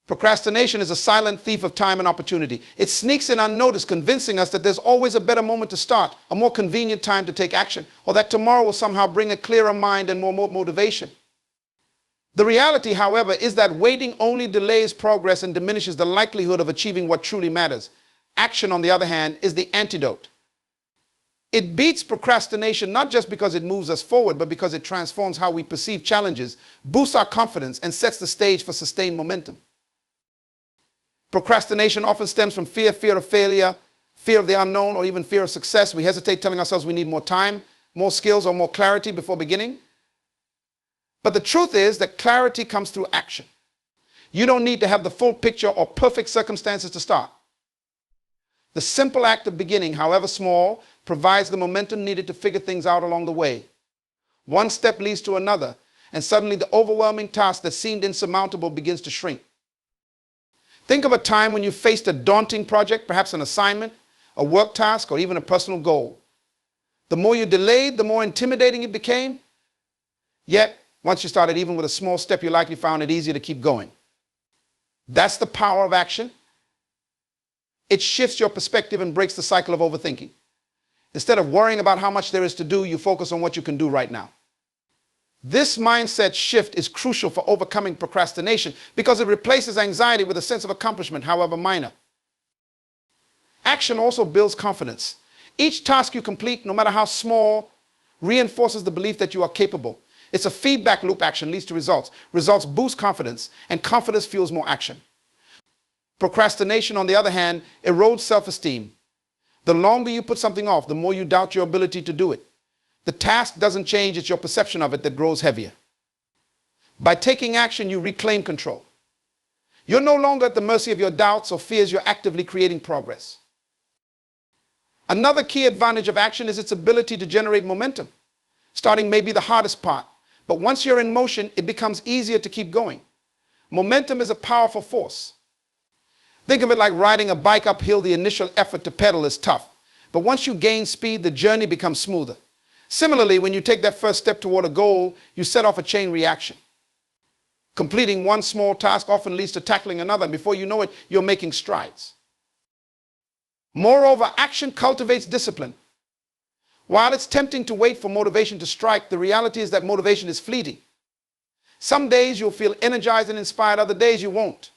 Procrastination is a silent thief of time and opportunity. It sneaks in unnoticed, convincing us that there's always a better moment to start, a more convenient time to take action, or that tomorrow will somehow bring a clearer mind and more motivation. The reality, however, is that waiting only delays progress and diminishes the likelihood of achieving what truly matters. Action, on the other hand, is the antidote. It beats procrastination not just because it moves us forward, but because it transforms how we perceive challenges, boosts our confidence, and sets the stage for sustained momentum. Procrastination often stems from fear of failure, fear of the unknown, or even fear of success. We hesitate, telling ourselves we need more time, more skills, or more clarity before beginning. But the truth is that clarity comes through action. You don't need to have the full picture or perfect circumstances to start. The simple act of beginning, however small, provides the momentum needed to figure things out along the way. One step leads to another, and suddenly the overwhelming task that seemed insurmountable begins to shrink. Think of a time when you faced a daunting project, perhaps an assignment, a work task, or even a personal goal. The more you delayed, the more intimidating it became. Yet, once you started, even with a small step, you likely found it easier to keep going. That's the power of action. It shifts your perspective and breaks the cycle of overthinking. Instead of worrying about how much there is to do, you focus on what you can do right now. This mindset shift is crucial for overcoming procrastination because it replaces anxiety with a sense of accomplishment, however minor. Action also builds confidence. Each task you complete, no matter how small, reinforces the belief that you are capable. It's a feedback loop. Action leads to results. Results boost confidence, and confidence fuels more action. Procrastination, on the other hand, erodes self-esteem. The longer you put something off, the more you doubt your ability to do it. The task doesn't change, it's your perception of it that grows heavier. By taking action, you reclaim control. You're no longer at the mercy of your doubts or fears, you're actively creating progress. Another key advantage of action is its ability to generate momentum. Starting may be the hardest part, but once you're in motion, it becomes easier to keep going. Momentum is a powerful force. Think of it like riding a bike uphill. The initial effort to pedal is tough, but once you gain speed, the journey becomes smoother. Similarly, when you take that first step toward a goal, you set off a chain reaction. Completing one small task often leads to tackling another, and before you know it, you're making strides. Moreover, action cultivates discipline. While it's tempting to wait for motivation to strike, the reality is that motivation is fleeting. Some days you'll feel energized and inspired, other days you won't.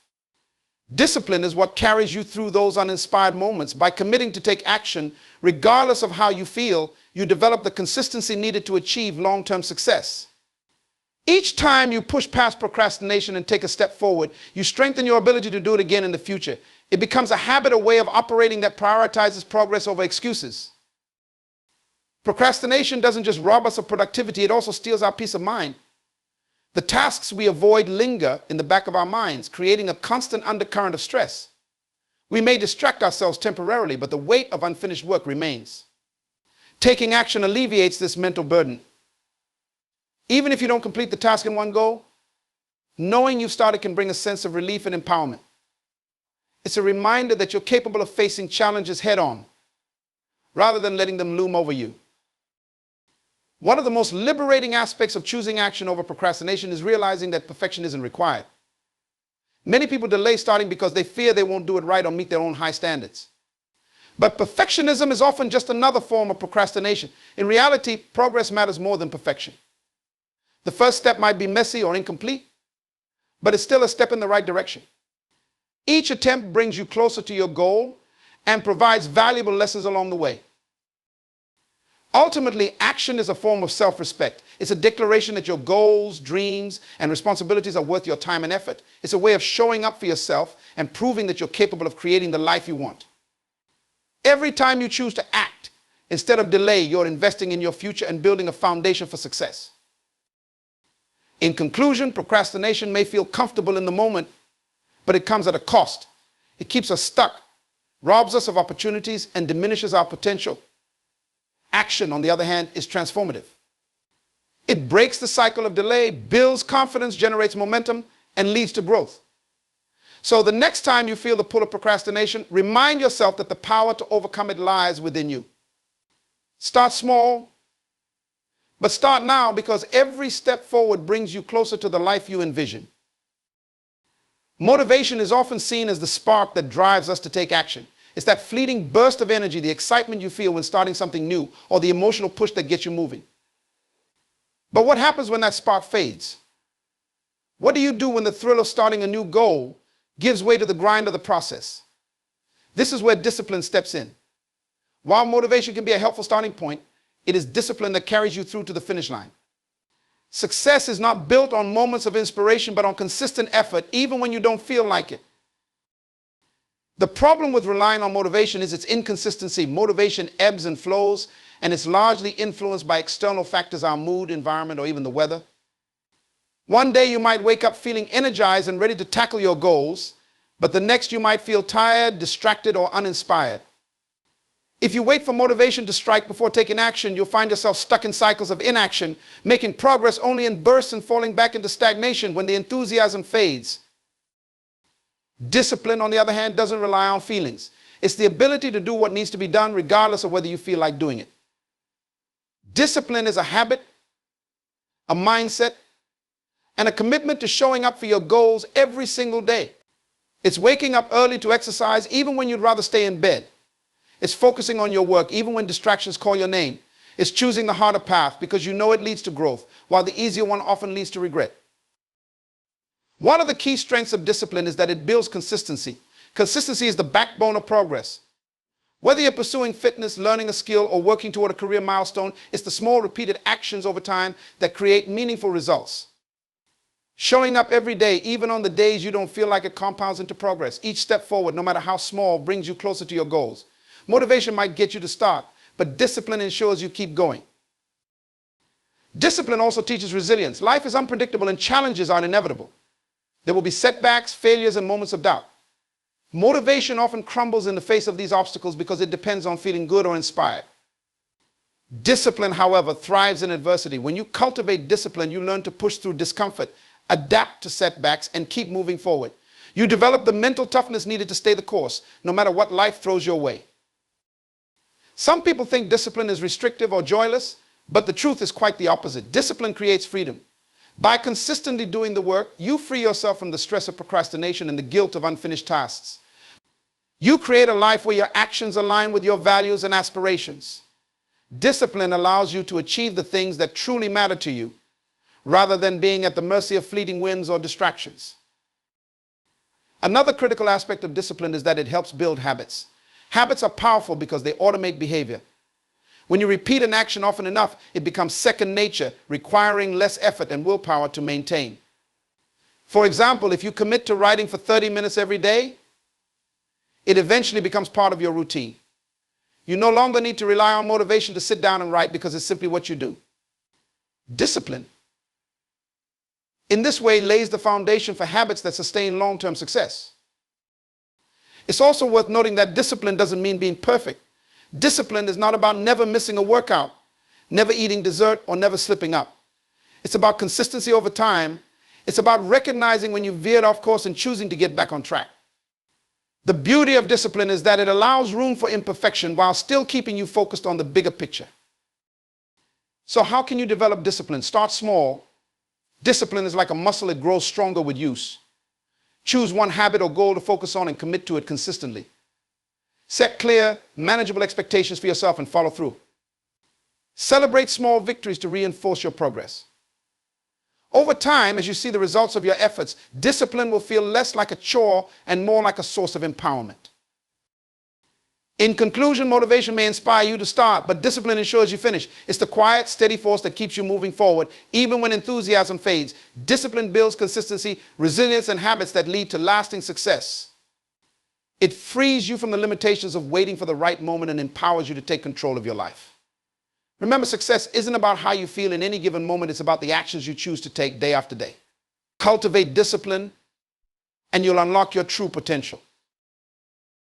Discipline is what carries you through those uninspired moments. By committing to take action, regardless of how you feel, you develop the consistency needed to achieve long-term success. Each time you push past procrastination and take a step forward, you strengthen your ability to do it again in the future. It becomes a habit, a way of operating that prioritizes progress over excuses. Procrastination doesn't just rob us of productivity, it also steals our peace of mind. The tasks we avoid linger in the back of our minds, creating a constant undercurrent of stress. We may distract ourselves temporarily, but the weight of unfinished work remains. Taking action alleviates this mental burden. Even if you don't complete the task in one go, knowing you've started can bring a sense of relief and empowerment. It's a reminder that you're capable of facing challenges head-on, rather than letting them loom over you. One of the most liberating aspects of choosing action over procrastination is realizing that perfection isn't required. Many people delay starting because they fear they won't do it right or meet their own high standards. But perfectionism is often just another form of procrastination. In reality, progress matters more than perfection. The first step might be messy or incomplete, but it's still a step in the right direction. Each attempt brings you closer to your goal and provides valuable lessons along the way. Ultimately, action is a form of self-respect. It's a declaration that your goals, dreams, and responsibilities are worth your time and effort. It's a way of showing up for yourself and proving that you're capable of creating the life you want. Every time you choose to act instead of delay, you're investing in your future and building a foundation for success. In conclusion, procrastination may feel comfortable in the moment, but it comes at a cost. It keeps us stuck, robs us of opportunities, and diminishes our potential. Action, on the other hand, is transformative. It breaks the cycle of delay, builds confidence, generates momentum, and leads to growth. So the next time you feel the pull of procrastination, remind yourself that the power to overcome it lies within you. Start small, but start now, because every step forward brings you closer to the life you envision. Motivation is often seen as the spark that drives us to take action. It's that fleeting burst of energy, the excitement you feel when starting something new, or the emotional push that gets you moving. But what happens when that spark fades? What do you do when the thrill of starting a new goal gives way to the grind of the process? This is where discipline steps in. While motivation can be a helpful starting point, it is discipline that carries you through to the finish line. Success is not built on moments of inspiration, but on consistent effort, even when you don't feel like it. The problem with relying on motivation is its inconsistency. Motivation ebbs and flows, and it's largely influenced by external factors, our mood, environment, or even the weather. One day you might wake up feeling energized and ready to tackle your goals, but the next you might feel tired, distracted, or uninspired. If you wait for motivation to strike before taking action, you'll find yourself stuck in cycles of inaction, making progress only in bursts and falling back into stagnation when the enthusiasm fades. Discipline, on the other hand, doesn't rely on feelings. It's the ability to do what needs to be done regardless of whether you feel like doing it. Discipline is a habit, a mindset, and a commitment to showing up for your goals every single day. It's waking up early to exercise even when you'd rather stay in bed. It's focusing on your work even when distractions call your name. It's choosing the harder path because you know it leads to growth, while the easier one often leads to regret. One of the key strengths of discipline is that it builds consistency. Consistency is the backbone of progress. Whether you're pursuing fitness, learning a skill, or working toward a career milestone, it's the small repeated actions over time that create meaningful results. Showing up every day, even on the days you don't feel like it, compounds into progress. Each step forward, no matter how small, brings you closer to your goals. Motivation might get you to start, but discipline ensures you keep going. Discipline also teaches resilience. Life is unpredictable and challenges are inevitable. There will be setbacks, failures, and moments of doubt. Motivation often crumbles in the face of these obstacles because it depends on feeling good or inspired. Discipline, however, thrives in adversity. When you cultivate discipline, you learn to push through discomfort, adapt to setbacks, and keep moving forward. You develop the mental toughness needed to stay the course, no matter what life throws your way. Some people think discipline is restrictive or joyless, but the truth is quite the opposite. Discipline creates freedom. By consistently doing the work, you free yourself from the stress of procrastination and the guilt of unfinished tasks. You create a life where your actions align with your values and aspirations. Discipline allows you to achieve the things that truly matter to you, rather than being at the mercy of fleeting winds or distractions. Another critical aspect of discipline is that it helps build habits. Habits are powerful because they automate behavior. When you repeat an action often enough, it becomes second nature, requiring less effort and willpower to maintain. For example, if you commit to writing for 30 minutes every day, it eventually becomes part of your routine. You no longer need to rely on motivation to sit down and write because it's simply what you do. Discipline, in this way, lays the foundation for habits that sustain long-term success. It's also worth noting that discipline doesn't mean being perfect. Discipline is not about never missing a workout, never eating dessert, or never slipping up. It's about consistency over time. It's about recognizing when you veered off course and choosing to get back on track. The beauty of discipline is that it allows room for imperfection while still keeping you focused on the bigger picture. So how can you develop discipline? Start small. Discipline is like a muscle, it grows stronger with use. Choose one habit or goal to focus on and commit to it consistently. Set clear, manageable expectations for yourself and follow through. Celebrate small victories to reinforce your progress. Over time, as you see the results of your efforts, discipline will feel less like a chore and more like a source of empowerment. In conclusion, motivation may inspire you to start, but discipline ensures you finish. It's the quiet, steady force that keeps you moving forward, even when enthusiasm fades. Discipline builds consistency, resilience, and habits that lead to lasting success. It frees you from the limitations of waiting for the right moment and empowers you to take control of your life. Remember, success isn't about how you feel in any given moment. It's about the actions you choose to take day after day. Cultivate discipline, and you'll unlock your true potential.